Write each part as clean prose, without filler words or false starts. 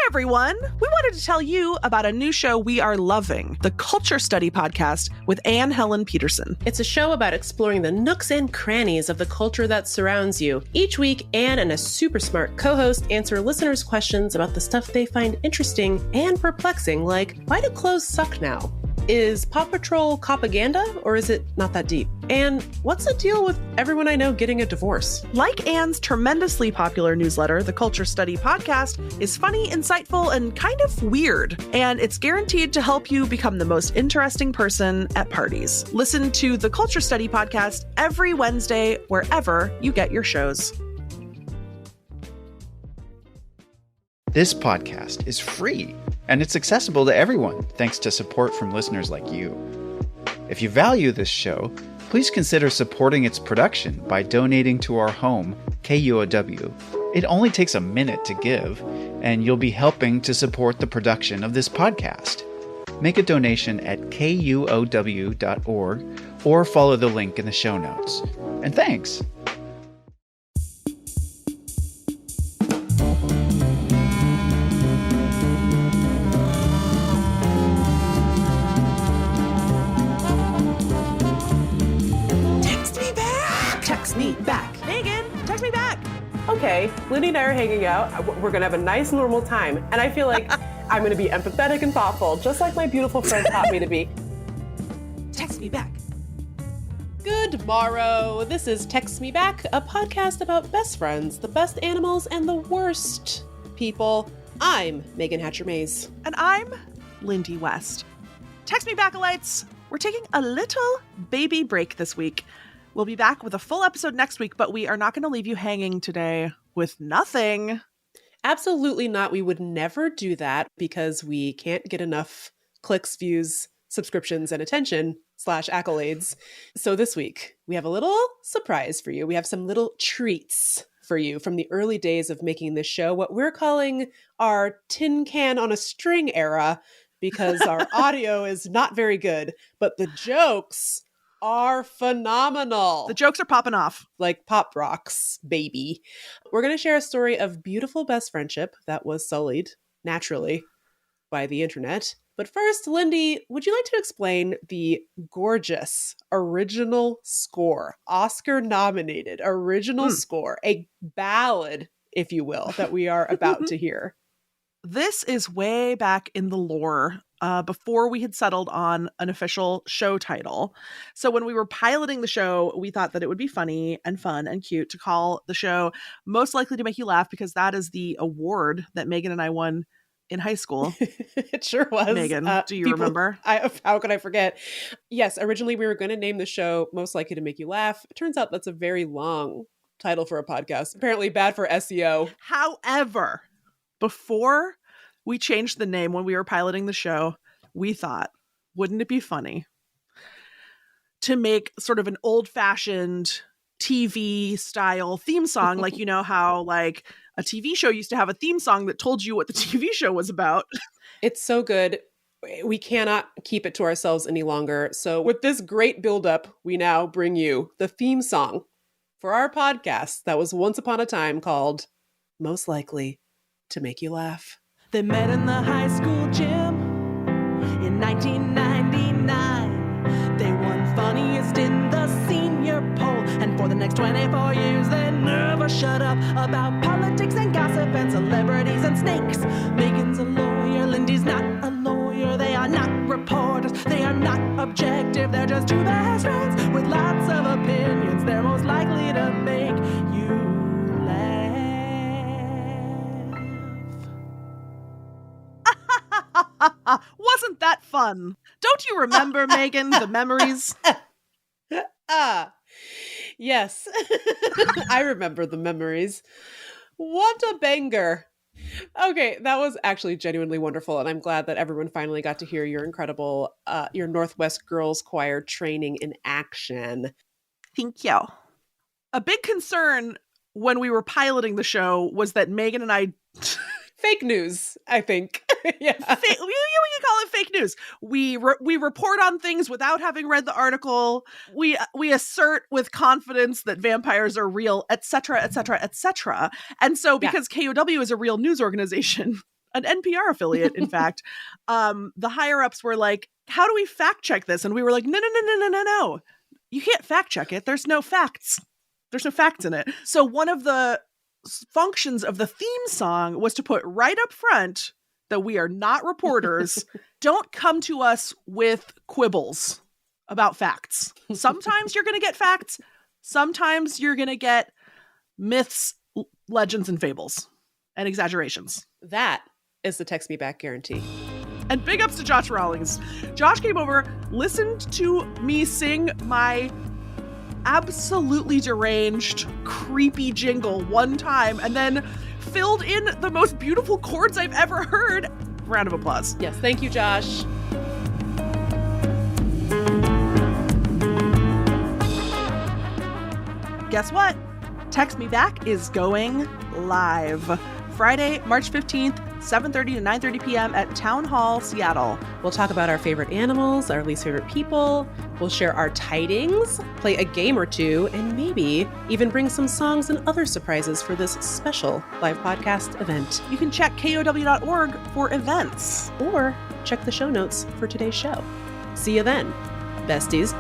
everyone. We wanted to tell you about a new show we are loving, the Culture Study Podcast with Anne Helen Peterson. It's a show about exploring the nooks and crannies of the culture that surrounds you. Each week, Anne and a super smart co-host answer listeners' questions about the stuff they find interesting and perplexing, like, why do clothes suck now? Is Paw Patrol propaganda, or is it not that deep? And what's the deal with everyone I know getting a divorce? Like Anne's tremendously popular newsletter, the Culture Study Podcast is funny, insightful, and kind of weird. And it's guaranteed to help you become the most interesting person at parties. Listen to the Culture Study Podcast every Wednesday, wherever you get your shows. This podcast is free, and it's accessible to everyone thanks to support from listeners like you. If you value this show, please consider supporting its production by donating to our home, KUOW. It only takes a minute to give, and you'll be helping to support the production of this podcast. Make a donation at KUOW.org or follow the link in the show notes. And thanks! Meagan, text me back. Okay, Lindy and I are hanging out. We're gonna have a nice, normal time. And I feel like I'm gonna be empathetic and thoughtful, just like my beautiful friend taught me to be. Text me back. Good morrow. This is Text Me Back, a podcast about best friends, the best animals, and the worst people. I'm Meagan Hatcher-Mays. And I'm Lindy West. Text me back-alites. We're taking a little baby break this week. We'll be back with a full episode next week, but we are not going to leave you hanging today with nothing. Absolutely not. We would never do that because we can't get enough clicks, views, subscriptions, and attention/accolades. So this week, we have a little surprise for you. We have some little treats for you from the early days of making this show, what we're calling our tin can on a string era, because our audio is not very good, but the jokes are phenomenal. The jokes are popping off. Like pop rocks, baby. We're going to share a story of beautiful best friendship that was sullied, naturally, by the internet. But first, Lindy, would you like to explain the gorgeous original score, Oscar-nominated original score, a ballad, if you will, that we are about to hear? This is way back in the lore, before we had settled on an official show title. So when we were piloting the show, we thought that it would be funny and fun and cute to call the show Most Likely to Make You Laugh, because that is the award that Meagan and I won in high school. It sure was. Meagan, do you remember? How could I forget? Yes, originally we were going to name the show Most Likely to Make You Laugh. It turns out that's a very long title for a podcast. Apparently bad for SEO. However, before we changed the name when we were piloting the show, we thought, wouldn't it be funny to make sort of an old-fashioned TV style theme song, like, you know how like a TV show used to have a theme song that told you what the TV show was about. It's so good. We cannot keep it to ourselves any longer. So with this great buildup, we now bring you the theme song for our podcast that was once upon a time called Most Likely to Make You Laugh. They met in the high school gym in 1999. They won funniest in the senior poll. And for the next 24 years, they never shut up about politics and gossip and celebrities and snakes. Meagan's a lawyer, Lindy's not a lawyer. They are not reporters, they are not objective. They're just two best friends with lots of opinions. They're most likely to make you laugh. Wasn't that fun? Don't you remember, Meagan, the memories? Yes. I remember the memories. What a banger. Okay, that was actually genuinely wonderful, and I'm glad that everyone finally got to hear your incredible, your Northwest Girls Choir training in action. Thank you. A big concern when we were piloting the show was that Meagan and I... Fake news, I think. Yeah. We can call it fake news. We report on things without having read the article. We assert with confidence that vampires are real, etc., etc., etc. And so because KUOW is a real news organization, an NPR affiliate, in fact, the higher-ups were like, how do we fact check this? And we were like, no. You can't fact check it. There's no facts. There's no facts in it. So one of the functions of the theme song was to put right up front that we are not reporters. Don't come to us with quibbles about facts. Sometimes you're going to get facts. Sometimes you're going to get myths, legends, and fables and exaggerations. That is the text me back guarantee. And big ups to Josh Rawlings. Josh came over, listened to me sing my absolutely deranged, creepy jingle one time, and then filled in the most beautiful chords I've ever heard. Round of applause. Yes, thank you, Josh. Guess what? Text Me Back is going live Friday, March 15th, 7:30 to 9:30 p.m. at Town Hall, Seattle. We'll talk about our favorite animals, our least favorite people. We'll share our tidings, play a game or two, and maybe even bring some songs and other surprises for this special live podcast event. You can check KUOW.org for events. Or check the show notes for today's show. See you then, besties.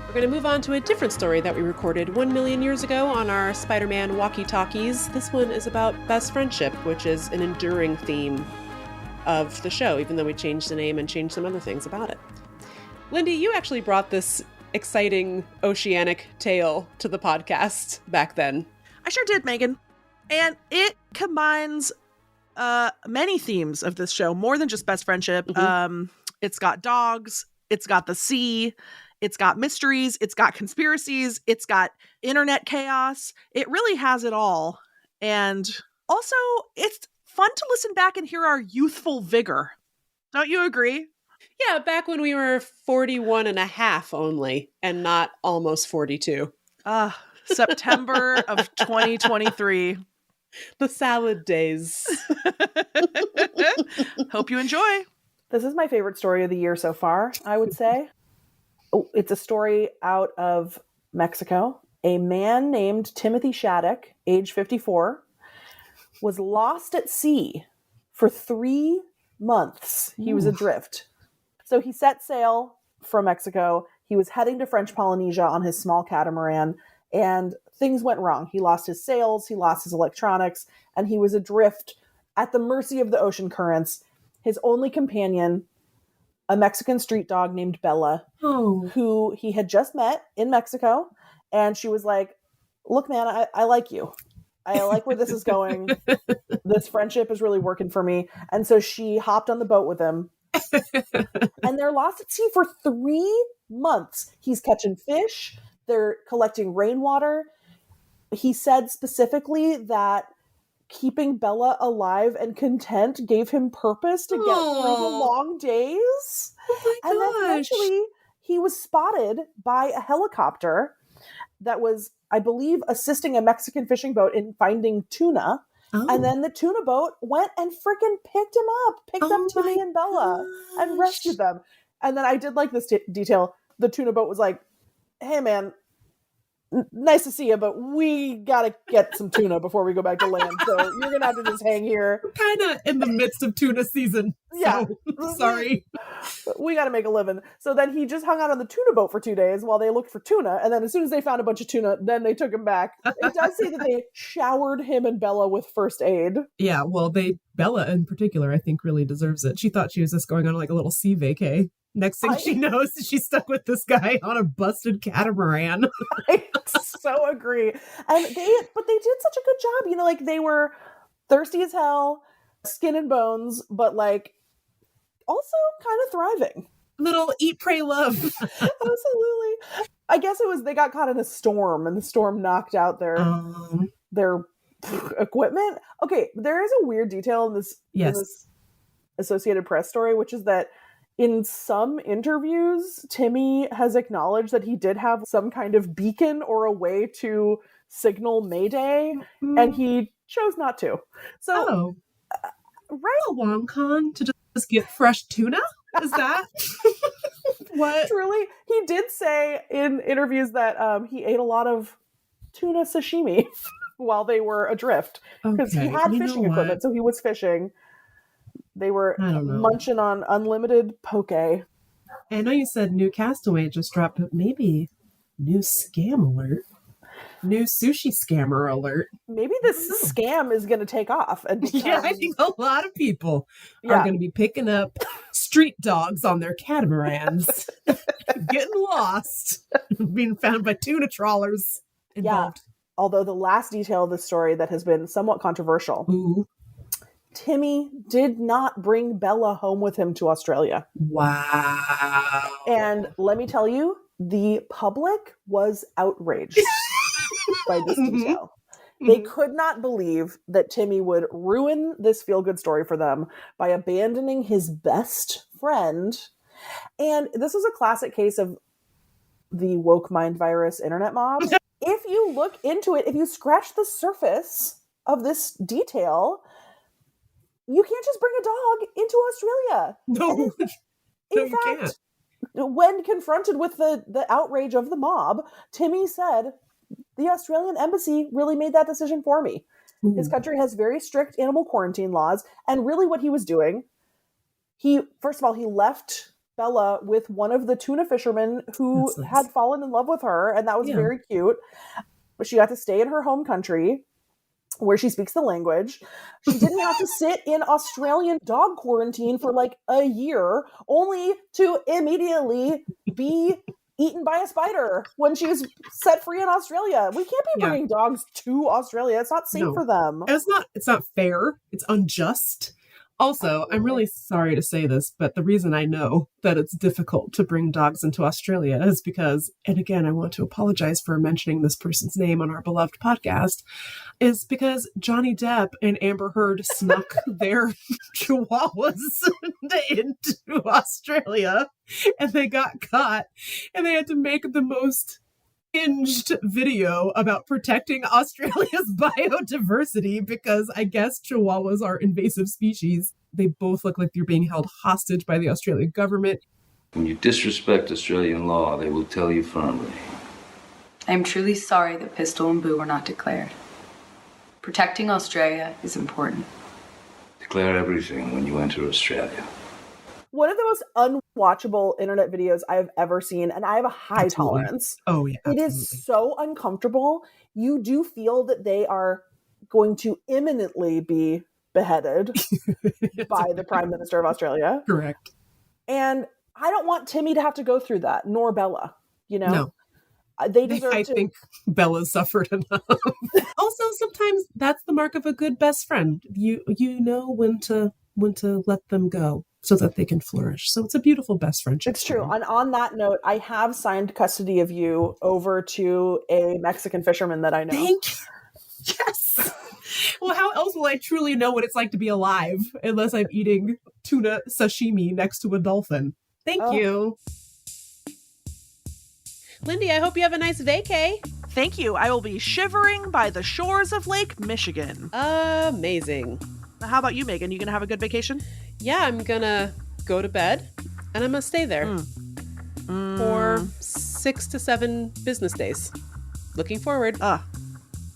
We're going to move on to a different story that we recorded 1 million years ago on our Spider-Man walkie-talkies. This one is about best friendship, which is an enduring theme of the show, even though we changed the name and changed some other things about it. Lindy, you actually brought this exciting oceanic tale to the podcast back then. I sure did, Meagan. And it combines many themes of this show, more than just best friendship. Mm-hmm. It's got dogs, it's got the sea, it's got mysteries, it's got conspiracies, it's got internet chaos. It really has it all. And also, it's fun to listen back and hear our youthful vigor. Don't you agree? Yeah, back when we were 41 and a half only, and not almost 42. September of 2023. The salad days. Hope you enjoy. This is my favorite story of the year so far, I would say. It's a story out of Mexico. A man named Timothy Shattuck, age 54, was lost at sea for 3 months. He was adrift. So he set sail from Mexico. He was heading to French Polynesia on his small catamaran, and things went wrong. He lost his sails, he lost his electronics, and he was adrift at the mercy of the ocean currents. His only companion, a Mexican street dog named Bella, who he had just met in Mexico. And she was like, look, man, I like you. I like where this is going. This friendship is really working for me. And so she hopped on the boat with him. And they're lost at sea for 3 months. He's catching fish. They're collecting rainwater. He said specifically that keeping Bella alive and content gave him purpose to get through the long days. Oh my and gosh. then eventually he was spotted by a helicopter that was, I believe, assisting a Mexican fishing boat in finding tuna. And then the tuna boat went and freaking picked up Timmy and Bella and rescued them. And then I did like this detail. The tuna boat was like, hey man, nice to see you, but we gotta get some tuna before we go back to land. So you're gonna have to just hang here. We're kind of in the midst of tuna season. Yeah. So, sorry. We gotta make a living. So then he just hung out on the tuna boat for 2 days while they looked for tuna. And then as soon as they found a bunch of tuna, then they took him back. It does say that they showered him and Bella with first aid. Yeah, well, Bella in particular, I think really deserves it. She thought she was just going on like a little sea vacay. Next thing she knows, she's stuck with this guy on a busted catamaran. I so agree. But they did such a good job. You know, like they were thirsty as hell, skin and bones, but like also kind of thriving. Little eat, pray, love. Absolutely. I guess it was they got caught in a storm and the storm knocked out their equipment. Okay, there is a weird detail in this Associated Press story, which is that in some interviews, Timmy has acknowledged that he did have some kind of beacon or a way to signal Mayday, and he chose not to. So, a long con to just get fresh tuna? Is that what? Truly, he did say in interviews that he ate a lot of tuna sashimi while they were adrift because he had fishing equipment, so he was fishing. They were munching on unlimited poke. I know you said new Castaway just dropped, but maybe new scam alert. New sushi scammer alert. Maybe this scam is going to take off. And yeah, I think a lot of people are going to be picking up street dogs on their catamarans, getting lost, being found by tuna trawlers involved. Yeah. Although the last detail of the story that has been somewhat controversial. Ooh. Timmy did not bring Bella home with him to Australia. Wow. And let me tell you, the public was outraged by this detail. They could not believe that Timmy would ruin this feel-good story for them by abandoning his best friend. And this was a classic case of the woke mind virus internet mob. If you look into it, if you scratch the surface of this detail, you can't just bring a dog into Australia. No, in fact, you can't. When confronted with the outrage of the mob, Timmy said, the Australian embassy really made that decision for me. Ooh. His country has very strict animal quarantine laws. And really what he was doing, first of all, he left Bella with one of the tuna fishermen who had fallen in love with her. And that was very cute. But she got to stay in her home country where she speaks the language. She didn't have to sit in Australian dog quarantine for like a year, only to immediately be eaten by a spider when she was set free in Australia. We can't be bringing dogs to Australia. It's not safe for them. It's not fair. It's unjust. Also, I'm really sorry to say this, but the reason I know that it's difficult to bring dogs into Australia is because, and again, I want to apologize for mentioning this person's name on our beloved podcast, is because Johnny Depp and Amber Heard snuck their chihuahuas into Australia, and they got caught, and they had to make the most hinged video about protecting Australia's biodiversity because I guess chihuahuas are invasive species. They both look like they're being held hostage by the Australian government. When you disrespect Australian law, they will tell you firmly. I am truly sorry that Pistol and Boo were not declared. Protecting Australia is important. Declare everything when you enter Australia. One of the most unwatchable internet videos I have ever seen, and I have a high tolerance. Oh, yeah. Absolutely. It is so uncomfortable. You do feel that they are going to imminently be beheaded by the Prime Minister of Australia. Correct. And I don't want Timmy to have to go through that, nor Bella, you know? No. They deserve I think Bella suffered enough. Also, sometimes that's the mark of a good best friend. You know when to let them go so that they can flourish. So it's a beautiful best friendship. It's true. And on that note, I have signed custody of you over to a Mexican fisherman that I know. Thank you. Yes. Well, how else will I truly know what it's like to be alive unless I'm eating tuna sashimi next to a dolphin? Thank you. Lindy, I hope you have a nice vacay. Thank you. I will be shivering by the shores of Lake Michigan. Amazing. How about you, Meagan? You gonna have a good vacation? Yeah, I'm gonna go to bed and I'm gonna stay there for 6 to 7 business days. Looking forward.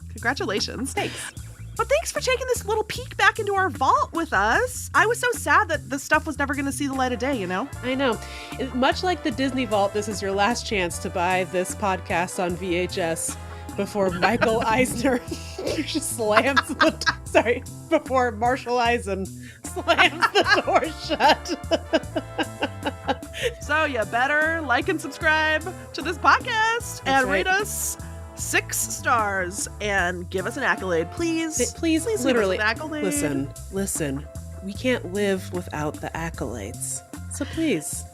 Congratulations. Thanks. But thanks for taking this little peek back into our vault with us. I was so sad that the stuff was never going to see the light of day, you know? I know. Much like the Disney Vault, this is your last chance to buy this podcast on VHS before Michael Eisner just slams before Marshall Eisen slams the door shut. So you better like and subscribe to this podcast and rate us 6 stars and give us an accolade, please. Please literally, give us an accolade. Listen. We can't live without the accolades. So please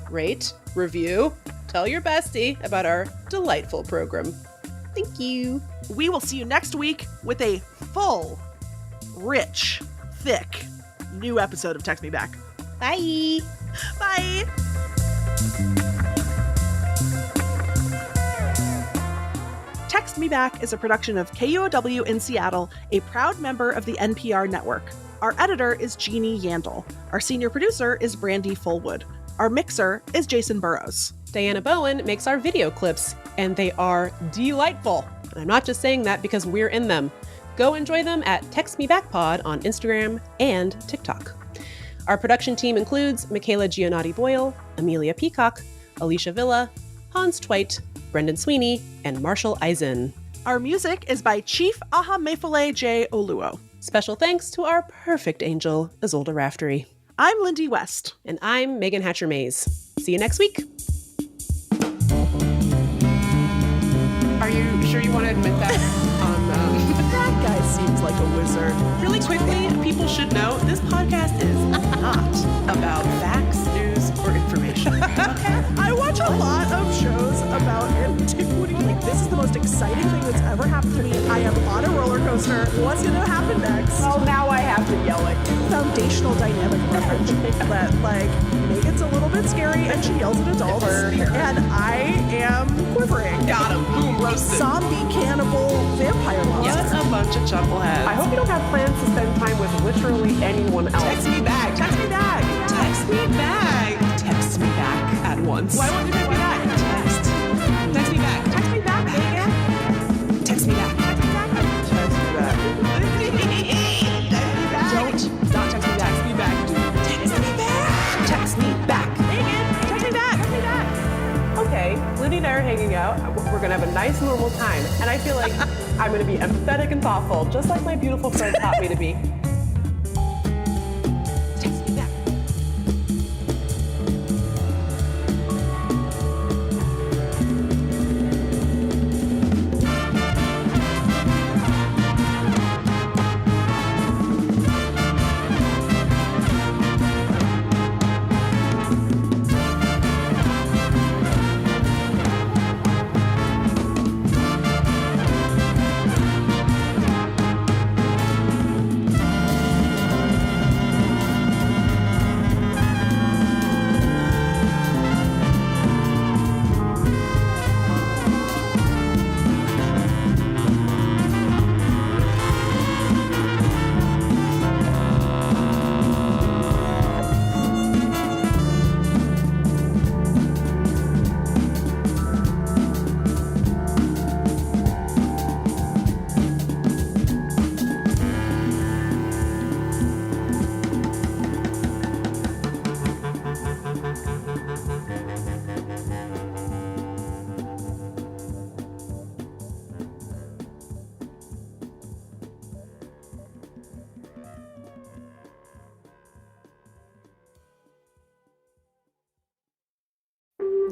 rate, review, tell your bestie about our delightful program. Thank you. We will see you next week with a full, rich, thick, new episode of Text Me Back. Bye. Bye. Text Text Me Back is a production of KUOW in Seattle, a proud member of the NPR Network. Our editor is Jeannie Yandel. Our senior producer is Brandi Fullwood. Our mixer is Jason Burrows. Diana Bowen makes our video clips, and they are delightful. And I'm not just saying that because we're in them. Go enjoy them at Text Me Back Pod on Instagram and TikTok. Our production team includes Michaela Giannotti-Boyle, Amelia Peacock, Alicia Villa, Hans Tweit, Brendan Sweeney, and Marshall Eisen. Our music is by Chief Ahamefule J. Oluo. Special thanks to our perfect angel, Isolde Raftery. I'm Lindy West. And I'm Meagan Hatcher-Mays. See you next week. Are you sure you want to admit that? That guy seems like a wizard. Really quickly, people should know this podcast is not about facts, news, or information. Okay? I watch a lot of shows about antiquity. Like, this is the most exciting thing that's ever happened to me. I am on a roller coaster. What's going to happen next? Well, now I have to yell at you. Foundational dynamic reference that, like, Megan's a little bit scary and she yells at adults. And I am quivering. Got him. Boom, roasted. Zombie cannibal vampire monster. What a bunch of chuckleheads. I hope you don't have plans to spend time with literally anyone else. Text me back. Text me back. Text me back. Text me back at once. Why won't you text me back? Text me back. Text me back, Megan. Text me back. Text me back. Text me back. Don't not text me back. Text me back, dude. Text me back. Text me back. Megan, text me back. Text me back. Okay, Lindy and I are hanging out. We're gonna have a nice, normal time. And I feel like I'm gonna be empathetic and thoughtful, just like my beautiful friend taught me to be. Text me back.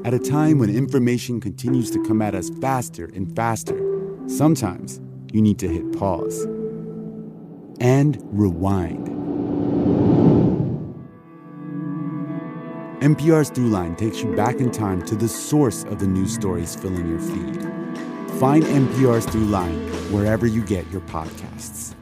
At a time when information continues to come at us faster and faster, sometimes you need to hit pause and rewind. NPR's Throughline takes you back in time to the source of the news stories filling your feed. Find NPR's Throughline wherever you get your podcasts.